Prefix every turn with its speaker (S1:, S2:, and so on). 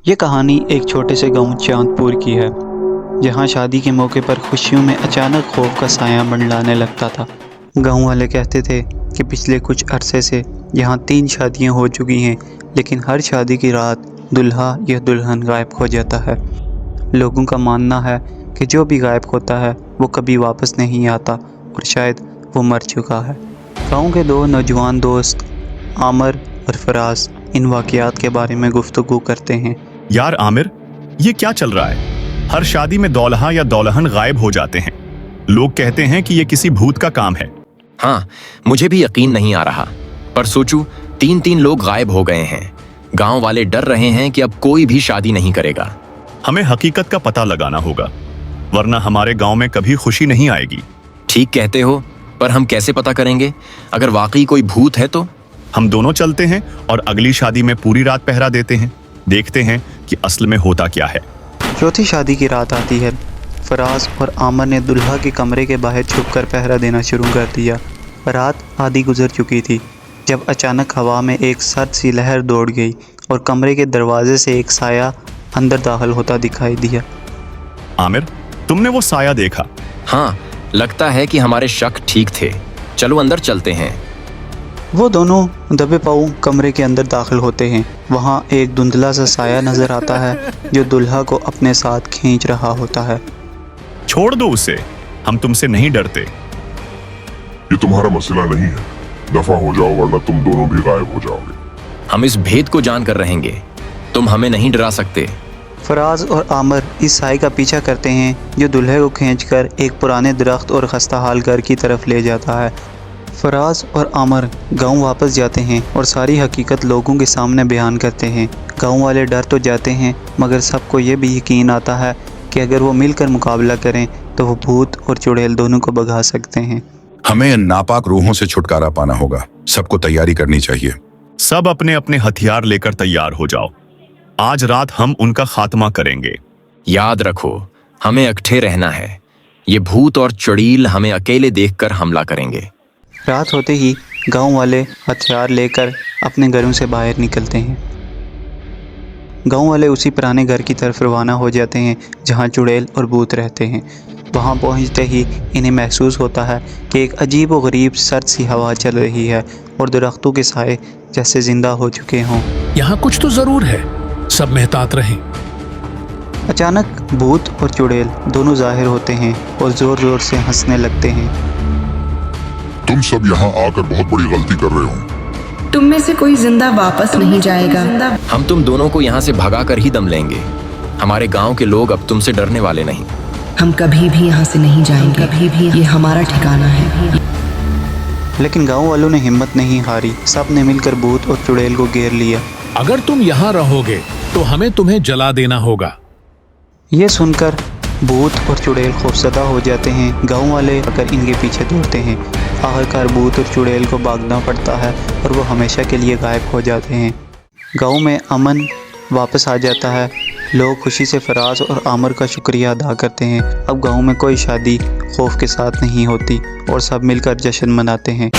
S1: ये कहानी एक छोटे से गांव चांदपुर की है, जहां शादी के मौके पर खुशियों में अचानक खौफ का साया मंडलाने लगता था। गांव वाले कहते थे कि पिछले कुछ अरसे से यहां 3 शादियां हो चुकी हैं, लेकिन हर शादी की रात दूल्हा या दुल्हन गायब हो जाता है। लोगों का मानना है कि जो भी गायब होता है वो कभी वापस नहीं आता और शायद वो मर चुका है। गाँव के 2 नौजवान दोस्त आमिर और फराज इन वाक़यात के बारे में गुफ्तगू करते हैं।
S2: यार आमिर, ये क्या चल रहा है? हर शादी में दौल्हा या दौल्हन गायब हो जाते हैं। लोग कहते हैं कि ये किसी भूत का काम है।
S3: हाँ, मुझे भी यकीन नहीं आ रहा, पर सोचूं 3 लोग गायब हो गए हैं। गांव वाले डर रहे हैं कि अब कोई भी शादी नहीं करेगा।
S2: हमें हकीकत का पता लगाना होगा, वरना हमारे गांव में कभी खुशी नहीं आएगी।
S3: ठीक कहते हो, पर हम कैसे पता करेंगे? अगर वाकई कोई भूत है तो?
S2: हम दोनों चलते हैं और अगली शादी में पूरी रात पहरा देते हैं। देखते हैं कि असल में होता क्या है।
S1: चौथी शादी की रात आती है। फराज और आमिर ने दुल्हा के कमरे के बाहर छुपकर पहरा देना शुरू कर दिया। रात आधी गुजर चुकी थी जब अचानक हवा में एक सर्द सी लहर दौड़ गई और कमरे के दरवाजे से एक साया अंदर दाखिल होता दिखाई दिया।
S2: आमिर, तुमने वो साया देखा?
S3: हाँ, लगता है कि हमारे शक ठीक थे। चलो अंदर चलते हैं।
S1: वो दोनों दबे पाँव कमरे के अंदर दाखिल होते हैं। वहाँ एक धुंधला सा साया नजर आता है जो दुल्हा को अपने साथ खींच रहा होता है।
S2: छोड़ दो उसे, हम तुमसे नहीं डरते।
S4: ये तुम्हारा मसला नहीं है, दफा हो जाओ वरना तुम दोनों भी गायब हो जाओगे।
S3: हम इस भेद को जानकर रहेंगे, तुम हमें नहीं डरा सकते।
S1: फराज और आमिर इस साए का पीछा करते हैं जो दुल्हे को खींचकर एक पुराने दरख्त और खस्ताहाल घर की तरफ ले जाता है। फराज और आमिर गांव वापस जाते हैं और सारी हकीकत लोगों के सामने बयान करते हैं। गांव वाले डर तो जाते हैं, मगर सबको ये भी यकीन आता है कि अगर वो मिलकर मुकाबला करें तो वो भूत और चुड़ैल दोनों को भगा सकते हैं।
S5: हमें इन नापाक रूहों से छुटकारा पाना होगा। सबको तैयारी करनी चाहिए।
S2: सब अपने अपने हथियार लेकर तैयार हो जाओ। आज रात हम उनका खात्मा करेंगे।
S3: याद रखो, हमें इकट्ठे रहना है। ये भूत और चुड़ैल हमें अकेले देखकर हमला करेंगे।
S1: रात होते ही गांव वाले हथियार लेकर अपने घरों से बाहर निकलते हैं। गांव वाले उसी पुराने घर की तरफ रवाना हो जाते हैं जहां चुड़ैल और भूत रहते हैं। वहां पहुंचते ही इन्हें महसूस होता है कि एक अजीब व गरीब सर्द सी हवा चल रही है और दरख्तों के साए जैसे जिंदा हो चुके हों।
S6: यहाँ कुछ तो जरूर है, सब मेहतात रहें।
S1: अचानक भूत और चुड़ैल दोनों जाहिर होते हैं और जोर जोर से हंसने लगते हैं।
S4: तुम सब यहाँ आकर बहुत बड़ी गलती कर रहे हो।
S7: तुम में से कोई जिंदा वापस नहीं जाएगा।
S3: हम तुम दोनों को यहाँ से भगा कर ही दम लेंगे। हमारे गांव के लोग अब तुमसे डरने वाले नहीं।
S7: हम कभी भी यहाँ से नहीं जाएंगे, कभी भी। ये हमारा ठिकाना है।
S1: लेकिन गांव वालों ने हिम्मत नहीं हारी। सब ने मिलकर भूत और चुड़ैल को घेर लिया।
S6: अगर तुम यहाँ रहोगे तो हमें तुम्हें जला देना होगा।
S1: ये सुनकर भूत और चुड़ैल खौफजदा हो जाते हैं। गांव वाले आकर इनके पीछे दौड़ते हैं। आखिरकार भूत और चुड़ैल को भागना पड़ता है और वो हमेशा के लिए गायब हो जाते हैं। गांव में अमन वापस आ जाता है। लोग खुशी से फराज और आमिर का शुक्रिया अदा करते हैं। अब गांव में कोई शादी खौफ के साथ नहीं होती और सब मिलकर जश्न मनाते हैं।